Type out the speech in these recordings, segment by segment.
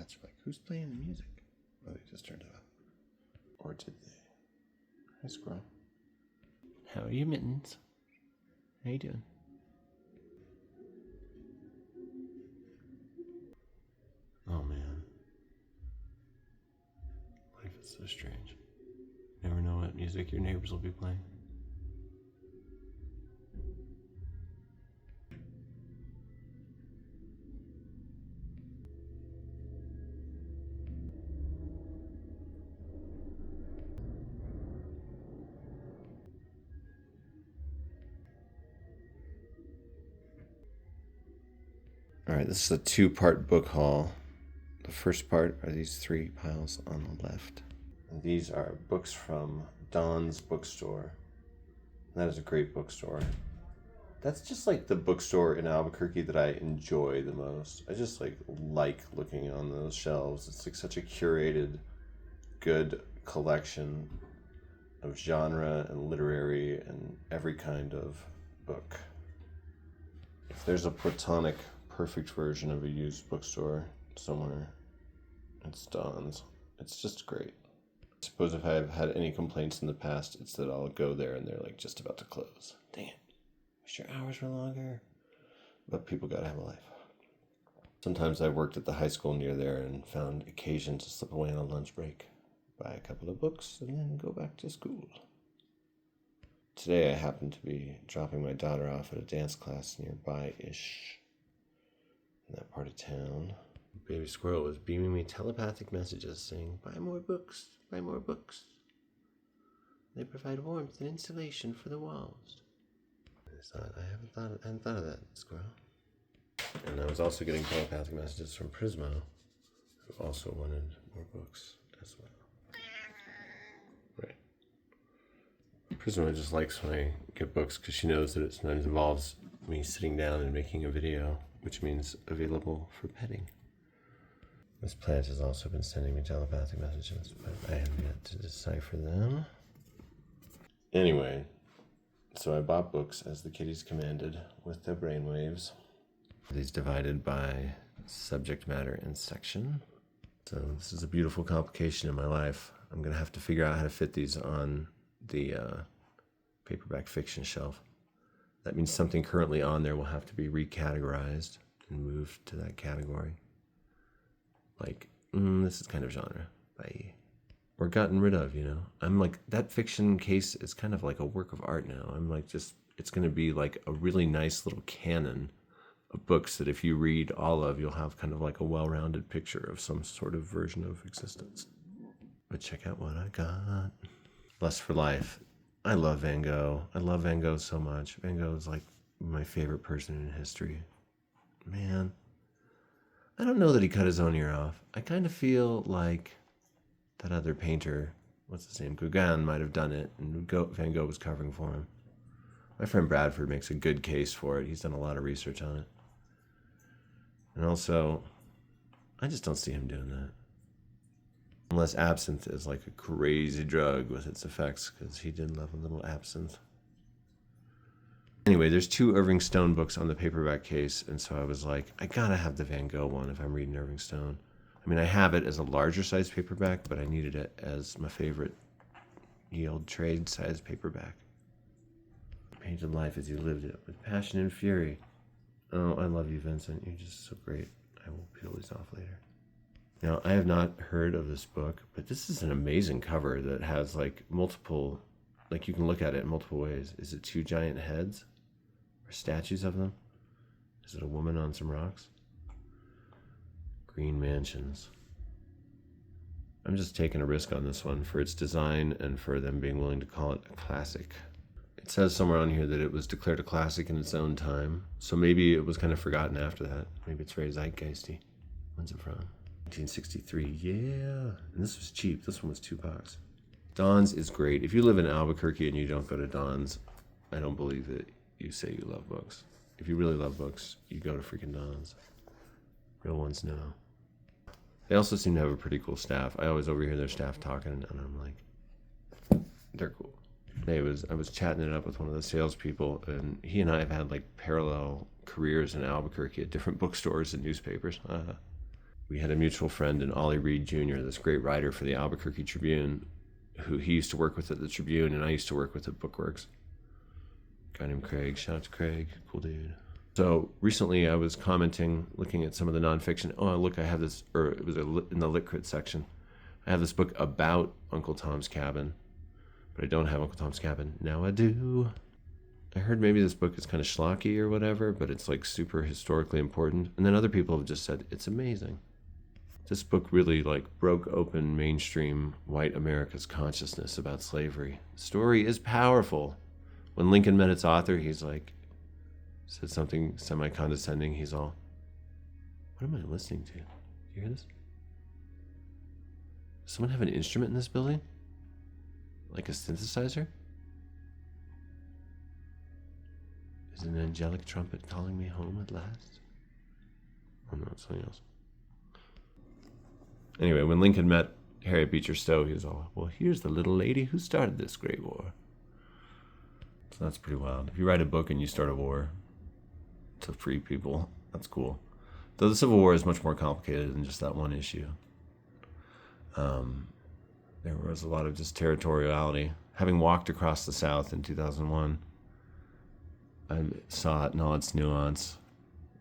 cats are like, who's playing the music? Well, they just turned it off. Or did they? Hi, squirrel. How are you, Mittens? How you doing? Oh, man. Life is so strange. You never know what music your neighbors will be playing. All right, this is a 2-part book haul. The first part are these 3 piles on the left. And these are books from Don's Bookstore. That is a great bookstore. That's just like the bookstore in Albuquerque that I enjoy the most. I just like looking on those shelves. It's like such a curated, good collection of genre and literary and every kind of book. If there's a platonic perfect version of a used bookstore somewhere, it's Don's. It's just great. I suppose if I've had any complaints in the past, it's that I'll go there and they're like just about to close. Dang it. Wish your hours were longer. But people gotta have a life. Sometimes I worked at the high school near there and found occasion to slip away on a lunch break, buy a couple of books, and then go back to school. Today I happened to be dropping my daughter off at a dance class nearby-ish in that part of town. Baby squirrel was beaming me telepathic messages saying, buy more books, buy more books. They provide warmth and insulation for the walls. I hadn't thought of that, squirrel. And I was also getting telepathic messages from Prisma, who also wanted more books as well. Right. Prisma just likes when I get books because she knows that it sometimes involves me sitting down and making a video, which means available for petting. This plant has also been sending me telepathic messages, but I have yet to decipher them. Anyway, so I bought books as the kitties commanded with their brainwaves. These divided by subject matter and section. So this is a beautiful complication in my life. I'm going to have to figure out how to fit these on the paperback fiction shelf. That means something currently on there will have to be recategorized and moved to that category. Like, this is kind of genre. Bye. Or gotten rid of, you know. I'm like, that fiction case is kind of like a work of art now. I'm like, just, it's going to be like a really nice little canon of books that if you read all of, you'll have kind of like a well-rounded picture of some sort of version of existence. But check out what I got. Lust for Life. I love Van Gogh. I love Van Gogh so much. Van Gogh is like my favorite person in history. Man, I don't know that he cut his own ear off. I kind of feel like that other painter, what's his name, Gauguin, might have done it, and Van Gogh was covering for him. My friend Bradford makes a good case for it. He's done a lot of research on it. And also, I just don't see him doing that. Unless absinthe is like a crazy drug with its effects, because he did love a little absinthe. Anyway, there's 2 Irving Stone books on the paperback case, and so I was like, I gotta have the Van Gogh one if I'm reading Irving Stone. I mean, I have it as a larger size paperback, but I needed it as my favorite yield trade size paperback. Painted life as you lived it, with passion and fury. Oh, I love you, Vincent. You're just so great. I will peel these off later. Now, I have not heard of this book, but this is an amazing cover that has like multiple, like you can look at it in multiple ways. Is it 2 giant heads or statues of them? Is it a woman on some rocks? Green mansions. I'm just taking a risk on this one for its design and for them being willing to call it a classic. It says somewhere on here that it was declared a classic in its own time, so maybe it was kind of forgotten after that. Maybe it's very zeitgeisty. When's it from? 1963, yeah. And this was cheap. This one was $2. Don's is great. If you live in Albuquerque and you don't go to Don's, I don't believe that you say you love books. If you really love books, you go to freaking Don's. Real ones know. They also seem to have a pretty cool staff. I always overhear their staff talking, and I'm like, they're cool. I was chatting it up with one of the salespeople, and he and I have had like parallel careers in Albuquerque at different bookstores and newspapers. we had a mutual friend in Ollie Reed Jr., this great writer for the Albuquerque Tribune, who he used to work with at the Tribune, and I used to work with at Bookworks. A guy named Craig. Shout out to Craig. Cool dude. So recently I was commenting, looking at some of the nonfiction. Oh, look, I have this, or it was in the Lit Crit section. I have this book about Uncle Tom's Cabin, but I don't have Uncle Tom's Cabin. Now I do. I heard maybe this book is kind of schlocky or whatever, but it's like super historically important. And then other people have just said, it's amazing. This book really like broke open mainstream white America's consciousness about slavery. The story is powerful. When Lincoln met its author, he's like, said something semi-condescending. He's all, what am I listening to? Do you hear this? Does someone have an instrument in this building? Like a synthesizer? Is an angelic trumpet calling me home at last? Oh no, it's something else. Anyway, when Lincoln met Harriet Beecher Stowe, he was all, well, here's the little lady who started this great war. So that's pretty wild. If you write a book and you start a war to free people, that's cool. Though the Civil War is much more complicated than just that one issue. There was a lot of just territoriality. Having walked across the South in 2001, I saw it in all its nuance,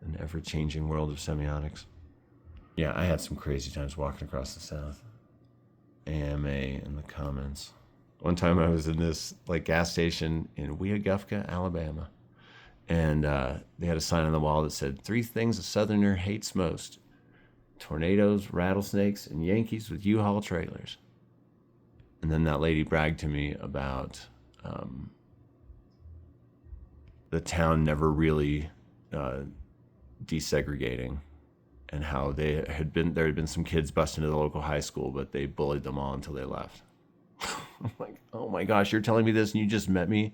an ever-changing world of semiotics. Yeah, I had some crazy times walking across the South. AMA in the comments. One time I was in this like gas station in Weogufka, Alabama, and they had a sign on the wall that said, 3 things a Southerner hates most: tornadoes, rattlesnakes, and Yankees with U-Haul trailers. And then that lady bragged to me about the town never really desegregating, and how there had been some kids busting into the local high school, but they bullied them all until they left. I'm like, oh my gosh, you're telling me this and you just met me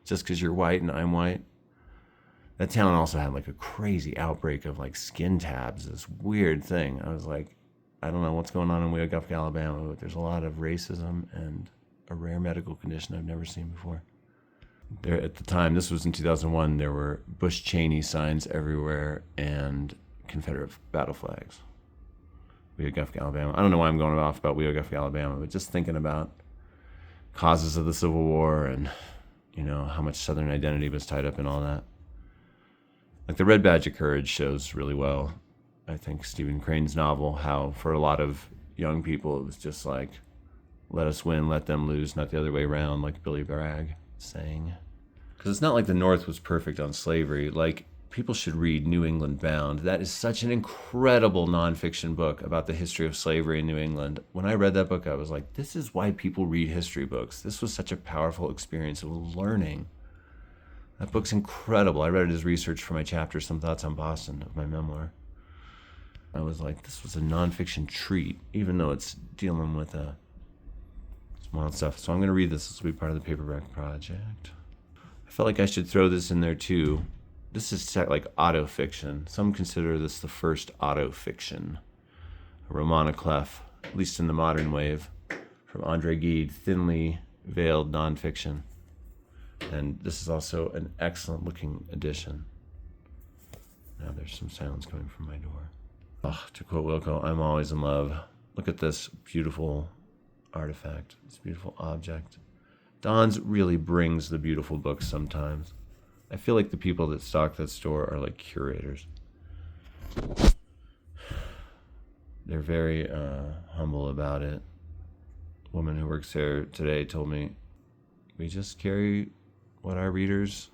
just because you're white and I'm white? That town also had like a crazy outbreak of like skin tabs, this weird thing. I was like, I don't know what's going on in Weogufka, Alabama, but there's a lot of racism and a rare medical condition I've never seen before. There, at the time, this was in 2001, there were Bush Cheney signs everywhere and Confederate battle flags. Weogufka, Alabama. I don't know why I'm going off about Weogufka, Alabama, but just thinking about causes of the Civil War and, you know, how much Southern identity was tied up in all that. Like the Red Badge of Courage shows really well, I think, Stephen Crane's novel, how for a lot of young people it was just like, let us win, let them lose, not the other way around, like Billy Bragg saying. Because it's not like the North was perfect on slavery. Like, people should read New England Bound. That is such an incredible nonfiction book about the history of slavery in New England. When I read that book, I was like, this is why people read history books. This was such a powerful experience of learning. That book's incredible. I read it as research for my chapter, Some Thoughts on Boston, of my memoir. I was like, this was a nonfiction treat, even though it's dealing with some wild stuff. So I'm going to read this. This will be part of the paperback project. I felt like I should throw this in there too. This is like autofiction. Some consider this the first autofiction. A roman à clef, at least in the modern wave, from Andre Gide, thinly veiled nonfiction. And this is also an excellent looking edition. Now there's some silence coming from my door. Oh, to quote Wilco, I'm always in love. Look at this beautiful artifact, this beautiful object. Don's really brings the beautiful books sometimes. I feel like the people that stock that store are like curators. They're very humble about it. A woman who works there today told me, we just carry what our readers,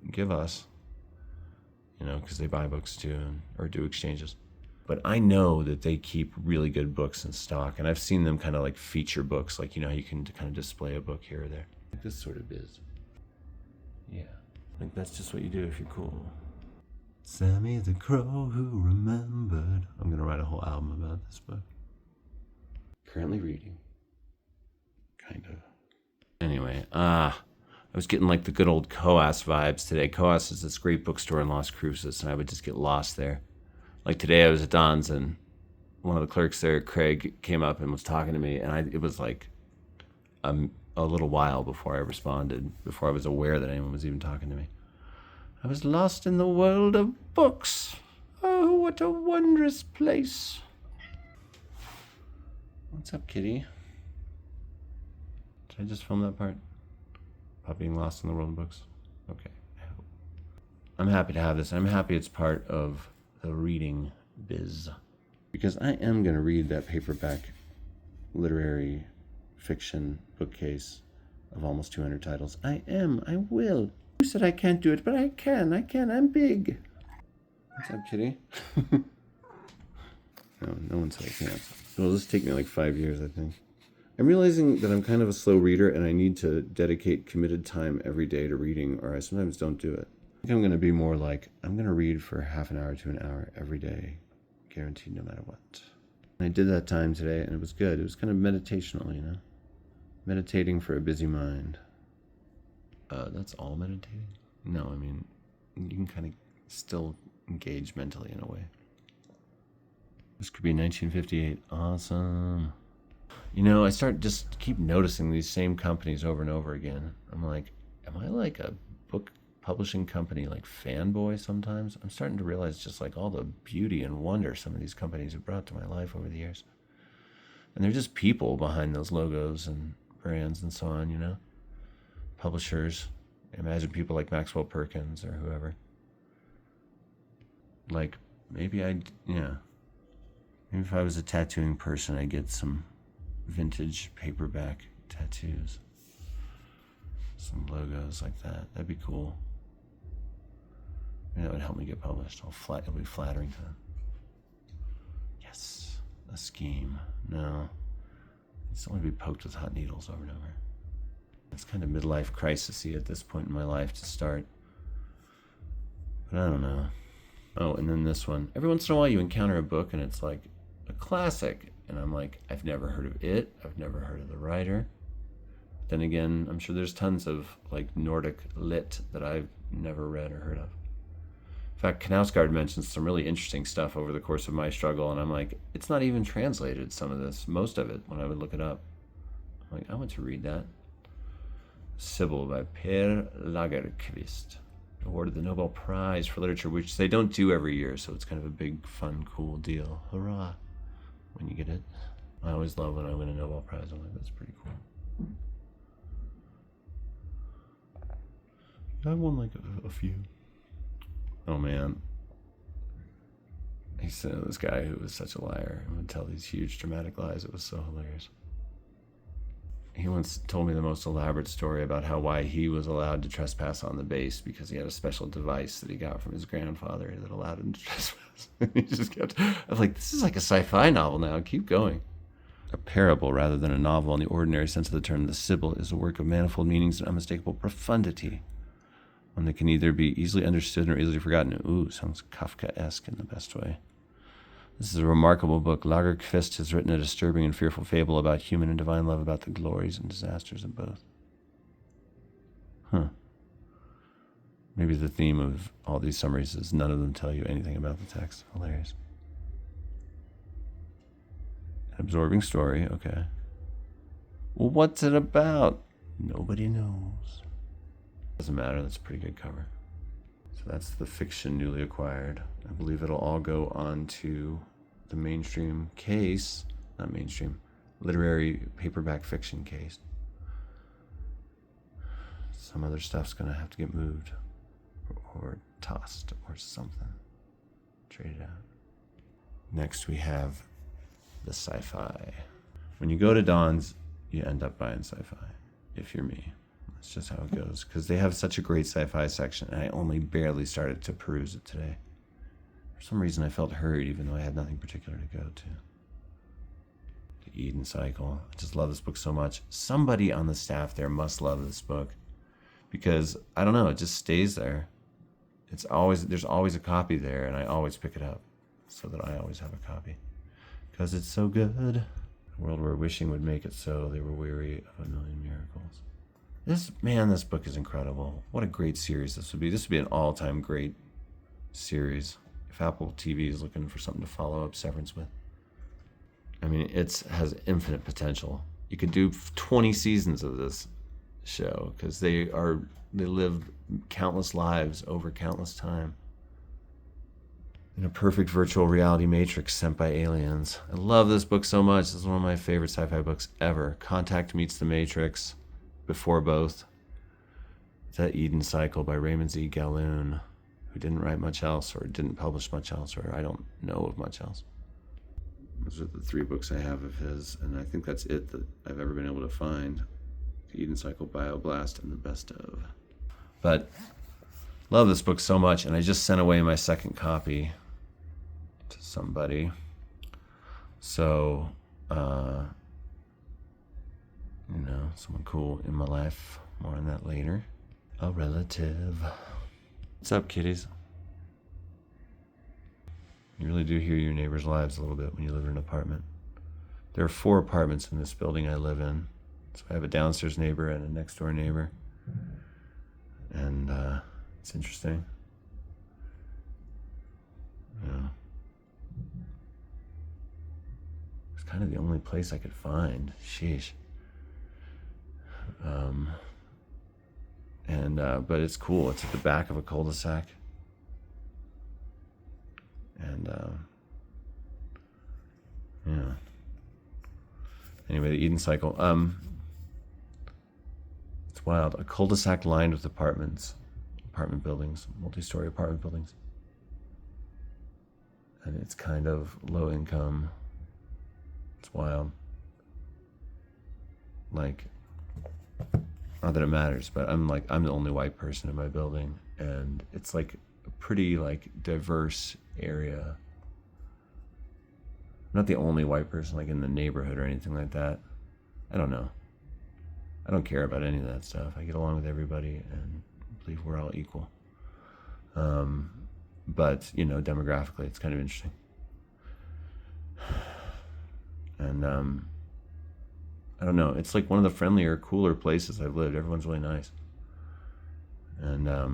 give us, because they buy books too, or do exchanges. But I know that they keep really good books in stock, and I've seen them kind of like feature books, like, you can kind of display a book here or there. Like this sort of biz. Yeah, I think that's just what you do if you're cool. Sammy the Crow Who Remembered. I'm gonna write a whole album about this book. Currently reading. Kind of. Anyway, I was getting like the good old Coas vibes today. Coas is this great bookstore in Las Cruces, and I would just get lost there. Like today I was at Don's, and one of the clerks there, Craig, came up and was talking to me, and it was like a little while before I responded, before I was aware that anyone was even talking to me. I was lost in the world of books. Oh, what a wondrous place. What's up, kitty? Did I just film that part? About being lost in the world of books? Okay, I hope. I'm happy to have this. I'm happy it's part of the reading biz. Because I am going to read that paperback literary fiction bookcase of almost 200 titles. I will. You said I can't do it, but I can. I'm big. What's up, kitty? No one said I can't. It'll just take me like 5 years, I think. I'm realizing that I'm kind of a slow reader and I need to dedicate committed time every day to reading, or I sometimes don't do it. I think I'm going to be more like, I'm going to read for half an hour to an hour every day, guaranteed no matter what. And I did that time today and it was good. It was kind of meditational, you know? Meditating for a busy mind. That's all meditating? No, I mean, you can kind of still engage mentally in a way. This could be 1958. Awesome. You know, I keep noticing these same companies over and over again. I'm like, am I like a book publishing company like fanboy sometimes? I'm starting to realize just like all the beauty and wonder some of these companies have brought to my life over the years. And they're just people behind those logos and brands and so on, you know? Publishers. Imagine people like Maxwell Perkins or whoever. Like, maybe if I was a tattooing person, I'd get some vintage paperback tattoos. Some logos like that. That'd be cool. Maybe that would help me get published. It'll be flattering to them. Yes. A scheme. No. It's only be poked with hot needles over and over. It's kind of midlife crisis-y at this point in my life to start. But I don't know. Oh, and then this one. Every once in a while you encounter a book and it's like a classic. And I'm like, I've never heard of it. I've never heard of the writer. Then again, I'm sure there's tons of like Nordic lit that I've never read or heard of. In fact, Knausgaard mentions some really interesting stuff over the course of my struggle. And I'm like, it's not even translated, some of this. Most of it, when I would look it up. I'm like, I want to read that. Sibyl by Per Lagerkvist. Awarded the Nobel Prize for Literature, which they don't do every year, so it's kind of a big, fun, cool deal. Hurrah, when you get it. I always love when I win a Nobel Prize. I'm like, that's pretty cool. I won like a few. Oh man. He said this guy who was such a liar and would tell these huge dramatic lies. It was so hilarious. He once told me the most elaborate story about why he was allowed to trespass on the base because he had a special device that he got from his grandfather that allowed him to trespass. He just kept, I was like, this is like a sci-fi novel now. Keep going. A parable rather than a novel in the ordinary sense of the term, The Sibyl is a work of manifold meanings and unmistakable profundity. One that can either be easily understood or easily forgotten. Ooh, sounds Kafkaesque in the best way. This is a remarkable book. Lagerkvist has written a disturbing and fearful fable about human and divine love, about the glories and disasters of both. Huh. Maybe the theme of all these summaries is none of them tell you anything about the text. Hilarious. An absorbing story, okay. Well, what's it about? Nobody knows. Doesn't matter, that's a pretty good cover. So that's the fiction newly acquired. I believe it'll all go on to the mainstream case, not mainstream, literary paperback fiction case. Some other stuff's gonna have to get moved or tossed or something. Traded out. Next we have the sci-fi. When you go to Don's, you end up buying sci-fi, if you're me. That's just how it goes, because they have such a great sci-fi section, and I only barely started to peruse it today. For some reason, I felt hurried, even though I had nothing particular to go to. The Eden Cycle. I just love this book so much. Somebody on the staff there must love this book, because, I don't know, it just stays there. There's always a copy there, and I always pick it up, so that I always have a copy. Because it's so good. A world where wishing would make it so, they were weary of a million miracles. This book is incredible. What a great series this would be. This would be an all-time great series if Apple TV is looking for something to follow up Severance with. I mean, it has infinite potential. You could do 20 seasons of this show because they live countless lives over countless time. in a perfect virtual reality matrix sent by aliens. I love this book so much. This is one of my favorite sci-fi books ever. Contact meets the Matrix, Before Both. The Eden Cycle by Raymond Z. Galloon, who didn't write much else or didn't publish much else, or I don't know of much else. Those are the 3 books I have of his, and I think that's it that I've ever been able to find. The Eden Cycle, Bioblast, and The Best Of. But love this book so much, and I just sent away my second copy to somebody. So, someone cool in my life. More on that later. A relative. What's up, kitties? You really do hear your neighbors' lives a little bit when you live in an apartment. There are 4 apartments in this building I live in. So I have a downstairs neighbor and a next door neighbor. And it's interesting. Yeah. It's kind of the only place I could find. Sheesh. But it's cool. It's at the back of a cul-de-sac. And yeah. Anyway, the Eden Cycle. It's wild. A cul-de-sac lined with apartment buildings, multi-story apartment buildings. And it's kind of low income. It's wild. Like, not that it matters, but I'm the only white person in my building, and it's like a pretty like diverse area. I'm not the only white person like in the neighborhood or anything like that. I don't know. I don't care about any of that stuff. I get along with everybody and believe we're all equal. But demographically, it's kind of interesting. And I don't know. It's like one of the friendlier, cooler places I've lived. Everyone's really nice. And that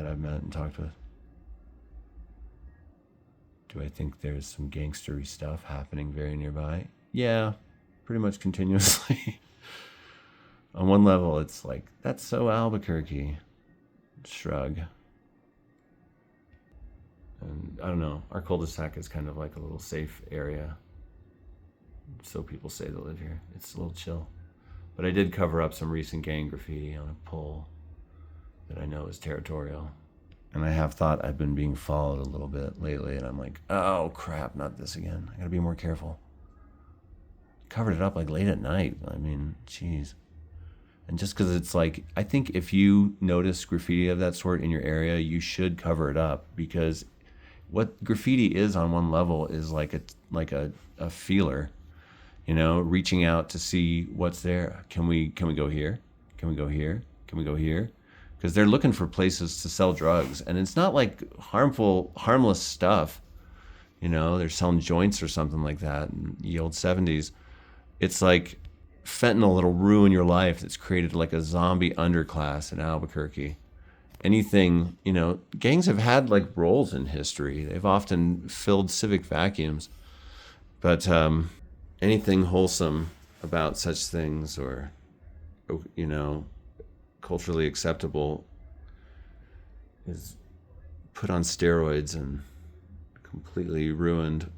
I've met and talked with. Do I think there's some gangstery stuff happening very nearby? Yeah, pretty much continuously. On one level, it's like, that's so Albuquerque. Shrug. And I don't know. Our cul-de-sac is kind of like a little safe area. So people say that live here. It's a little chill. But I did cover up some recent gang graffiti on a pole that I know is territorial. And I have thought I've been being followed a little bit lately, and I'm like, oh crap, not this again. I gotta be more careful. Covered it up like late at night. I mean, geez. And just because it's like, I think if you notice graffiti of that sort in your area, you should cover it up, because what graffiti is on one level is like a feeler. Reaching out to see what's there. Can we go here? Can we go here? Can we go here? Because they're looking for places to sell drugs, and it's not like harmless stuff. They're selling joints or something like that in the old 70s. It's like fentanyl that'll ruin your life. That's created like a zombie underclass in Albuquerque. Anything, gangs have had like roles in history. They've often filled civic vacuums, but anything wholesome about such things, or culturally acceptable, is put on steroids and completely ruined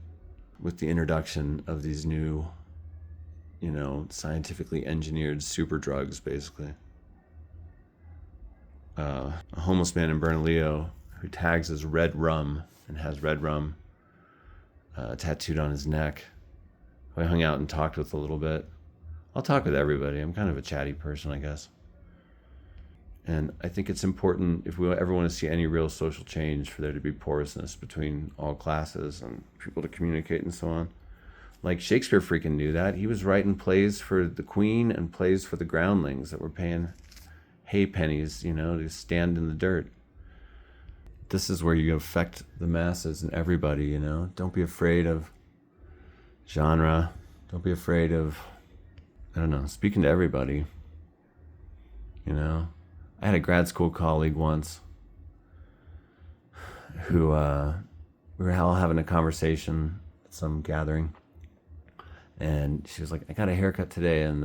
with the introduction of these new, scientifically engineered super drugs, basically. A homeless man in Bernalillo who tags as Red Rum and has Red Rum tattooed on his neck, who I hung out and talked with a little bit. I'll talk with everybody. I'm kind of a chatty person, I guess. And I think it's important, if we ever want to see any real social change, for there to be porousness between all classes and people to communicate and so on. Like Shakespeare freaking knew that. He was writing plays for the Queen and plays for the groundlings that were paying hay pennies, to stand in the dirt. This is where you affect the masses and everybody, Don't be afraid of genre. Don't be afraid of, speaking to everybody. I had a grad school colleague once who we were all having a conversation at some gathering, and she was like, I got a haircut today, and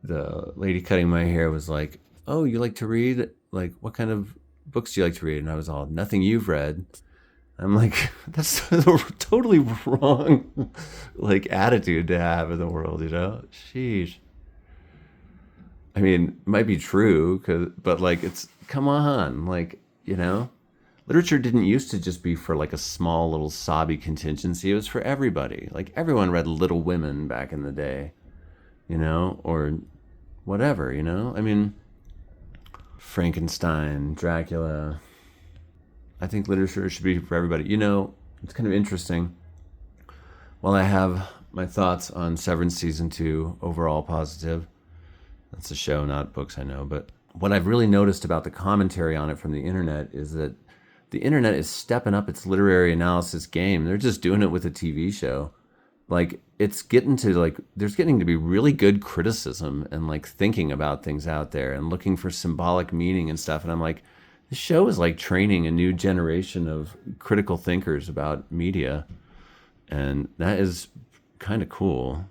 the lady cutting my hair was like, oh, you like to read? Like, what kind of books do you like to read? And I was all, nothing you've read. I'm like, that's a totally wrong like attitude to have in the world, you know? Sheesh. I mean, it might be true, but like, it's, come on, like, you know? Literature didn't used to just be for like a small little sobby contingency. It was for everybody. Like, everyone read Little Women back in the day, you know? Or whatever, you know? I mean, Frankenstein, Dracula. I think literature should be for everybody. You know, it's kind of interesting. While I have my thoughts on Severance Season 2, overall positive, that's a show, not books, I know, but what I've really noticed about the commentary on it from the internet is that the internet is stepping up its literary analysis game. They're just doing it with a TV show. Like, it's getting to, like, there's getting to be really good criticism and like thinking about things out there and looking for symbolic meaning and stuff. And I'm like, this show is like training a new generation of critical thinkers about media. And that is kind of cool.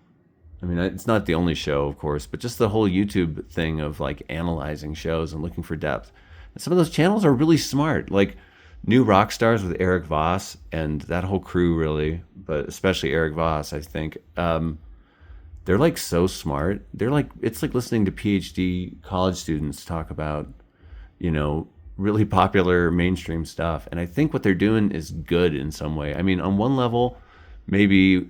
I mean, it's not the only show, of course, but just the whole YouTube thing of like analyzing shows and looking for depth. And some of those channels are really smart. Like New Rock Stars with Eric Voss and that whole crew, really, but especially Eric Voss, I think. They're like so smart. They're like, it's like listening to PhD college students talk about, you know, really popular mainstream stuff. And I think what they're doing is good in some way. I mean, on one level, maybe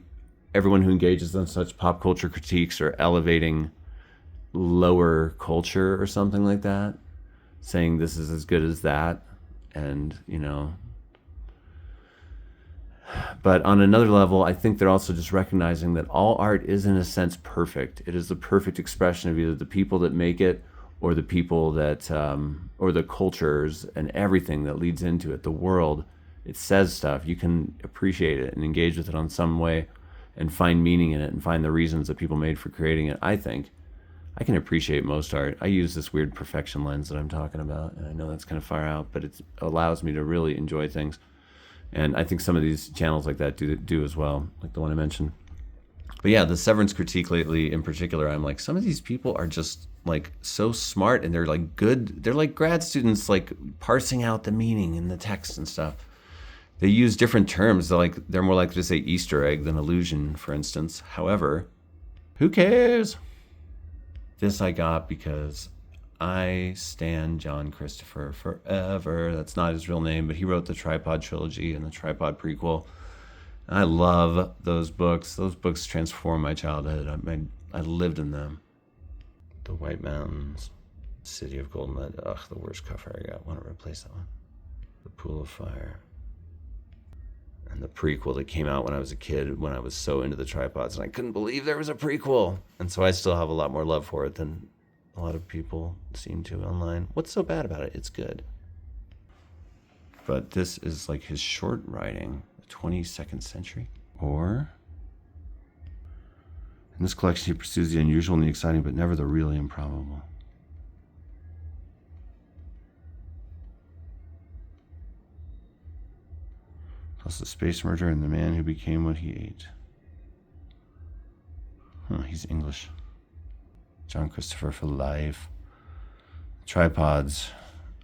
everyone who engages in such pop culture critiques are elevating lower culture or something like that, saying this is as good as that. And, you know, but on another level, I think they're also just recognizing that all art is in a sense perfect. It is the perfect expression of either the people that make it or the people that, or the cultures and everything that leads into it, the world. It says stuff. You can appreciate it and engage with it on some way and find meaning in it and find the reasons that people made for creating it. I think I can appreciate most art. I use this weird perfection lens that I'm talking about, and I know that's kind of far out, but it allows me to really enjoy things. And I think some of these channels like that do as well, like the one I mentioned. But yeah, the Severance critique lately in particular, I'm like, some of these people are just like so smart and they're like good. They're like grad students, like parsing out the meaning in the text and stuff. They use different terms. They're more likely to say Easter egg than illusion, for instance. However, who cares? This I got because I stan John Christopher forever. That's not his real name, but he wrote the Tripod trilogy and the Tripod prequel. I love those books. Those books transformed my childhood. I lived in them. The White Mountains, City of Golden Lead. Ugh, the worst cover I got. I want to replace that one. The Pool of Fire. And the prequel that came out when I was a kid, when I was so into the tripods, and I couldn't believe there was a prequel. And so I still have a lot more love for it than a lot of people seem to online. What's so bad about it? It's good. But this is like his short writing, the 22nd century. Or, in this collection, he pursues the unusual and the exciting, but never the really improbable. Plus the space merger and the man who became what he ate. He's English. John Christopher for life. Tripods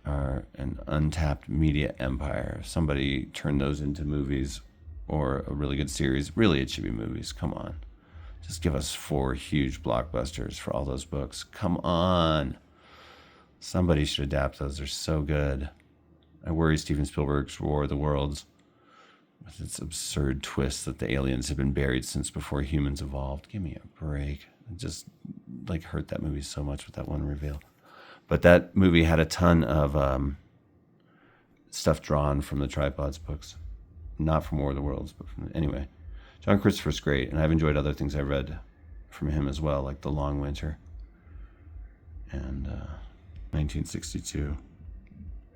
are an untapped media empire. If somebody turned those into movies or a really good series, really it should be movies. Come on. Just give us 4 huge blockbusters for all those books. Come on. Somebody should adapt those. They're so good. I worry Steven Spielberg's War of the Worlds, with its absurd twist that the aliens have been buried since before humans evolved. Give me a break. It just like hurt that movie so much with that one reveal. But that movie had a ton of stuff drawn from the Tripods books. Not from War of the Worlds, but from... Anyway, John Christopher's great, and I've enjoyed other things I read from him as well, like The Long Winter and 1962.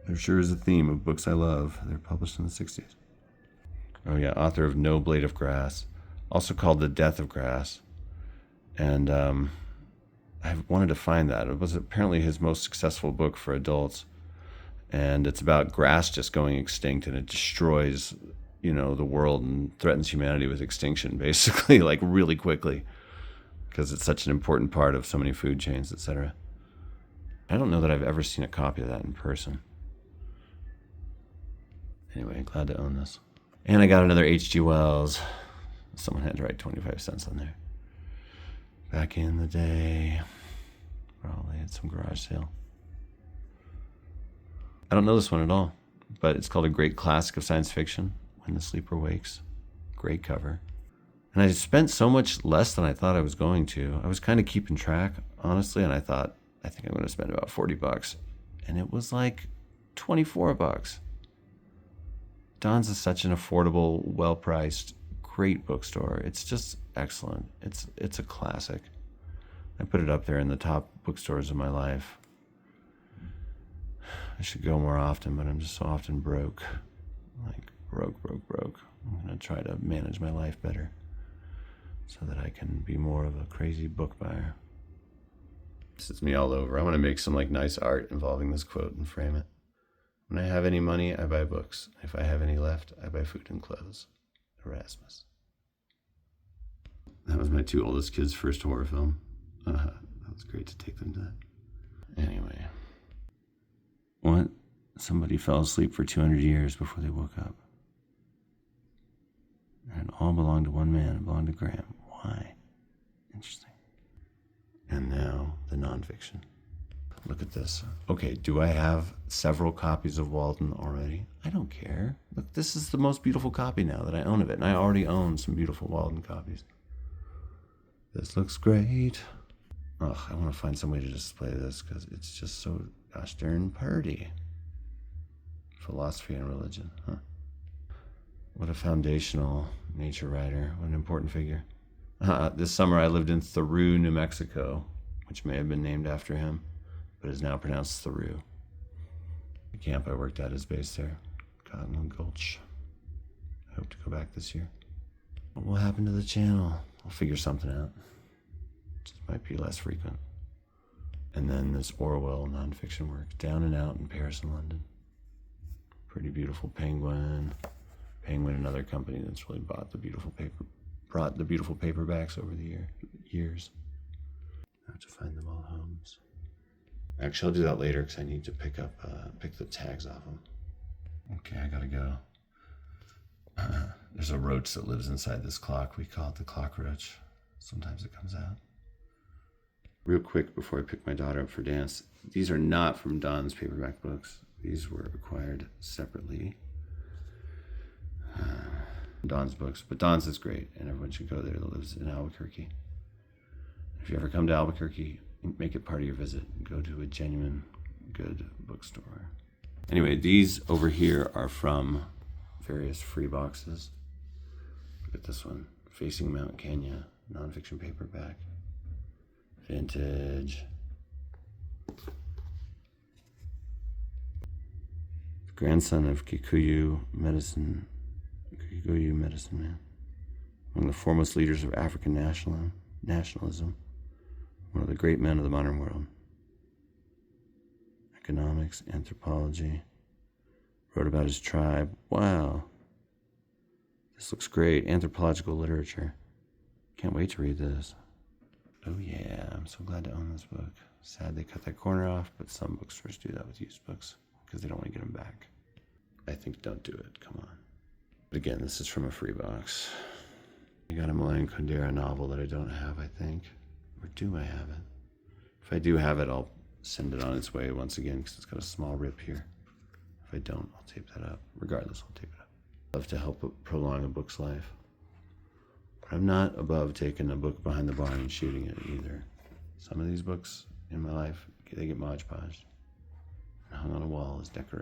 There sure is a theme of books I love. They're published in the 60s. Oh yeah, author of No Blade of Grass, also called The Death of Grass. And I wanted to find that. It was apparently his most successful book for adults. And it's about grass just going extinct, and it destroys, you know, the world and threatens humanity with extinction, basically, like really quickly, because it's such an important part of so many food chains, etc. I don't know that I've ever seen a copy of that in person. Anyway, glad to own this. And I got another H.G. Wells. Someone had to write 25 cents on there. Back in the day, probably at some garage sale. I don't know this one at all, but it's called A Great Classic of Science Fiction, When the Sleeper Wakes. Great cover. And I spent so much less than I thought I was going to. I was kind of keeping track, honestly, and I thought, I think I'm going to spend about $40. And it was like $24. Don's is such an affordable, well-priced, great bookstore. It's just excellent. It's a classic. I put it up there in the top bookstores of my life. I should go more often, but I'm just so often broke. Like, broke. I'm going to try to manage my life better so that I can be more of a crazy book buyer. This is me all over. I want to make some like nice art involving this quote and frame it. When I have any money, I buy books. If I have any left, I buy food and clothes. Erasmus. That was my two oldest kids' first horror film. That was great to take them to that. Anyway. What? Somebody fell asleep for 200 years before they woke up. And it all belonged to one man. It belonged to Graham. Why? Interesting. And now, the nonfiction. Look at this. Okay, do I have several copies of Walden already? I don't care. Look, this is the most beautiful copy now that I own of it. And I already own some beautiful Walden copies. This looks great. Ugh, I want to find some way to display this because it's just so gosh darn pretty. Philosophy and religion, huh? What a foundational nature writer. What an important figure. This summer I lived in Thoreau, New Mexico, which may have been named after him, but is now pronounced Thoreau. The camp I worked at is based there, Cottonwood Gulch. I hope to go back this year. What will happen to the channel? I'll figure something out. Just might be less frequent. And then this Orwell nonfiction work, Down and Out in Paris and London. Pretty beautiful Penguin. Penguin, another company that's really brought the beautiful paperbacks over the years. I have to find them all homes. Actually, I'll do that later because I need to pick the tags off them. Okay, I gotta go. There's a roach that lives inside this clock. We call it the clock roach. Sometimes it comes out. Real quick before I pick my daughter up for dance, these are not from Don's paperback books. These were acquired separately. Don's books, but Don's is great, and everyone should go there that lives in Albuquerque. If you ever come to Albuquerque, make it part of your visit. Go to a genuine, good bookstore. Anyway, these over here are from various free boxes. Look at this one, Facing Mount Kenya, nonfiction paperback. Vintage. Grandson of Kikuyu medicine man. One of the foremost leaders of African nationalism. One of the great men of the modern world. Economics, anthropology. Wrote about his tribe. Wow. This looks great. Anthropological literature. Can't wait to read this. Oh yeah, I'm so glad to own this book. Sad they cut that corner off, but some bookstores do that with used books because they don't want to get them back. I think don't do it, come on. But again, this is from a free box. I got a Malayan Kundera novel that I don't have, I think. Or do I have it? If I do have it, I'll send it on its way once again because it's got a small rip here. If I don't, I'll tape that up. Regardless, I'll tape it up. I love to help prolong a book's life. But I'm not above taking a book behind the barn and shooting it either. Some of these books in my life, they get Mod Podged and hung on a wall as decoration.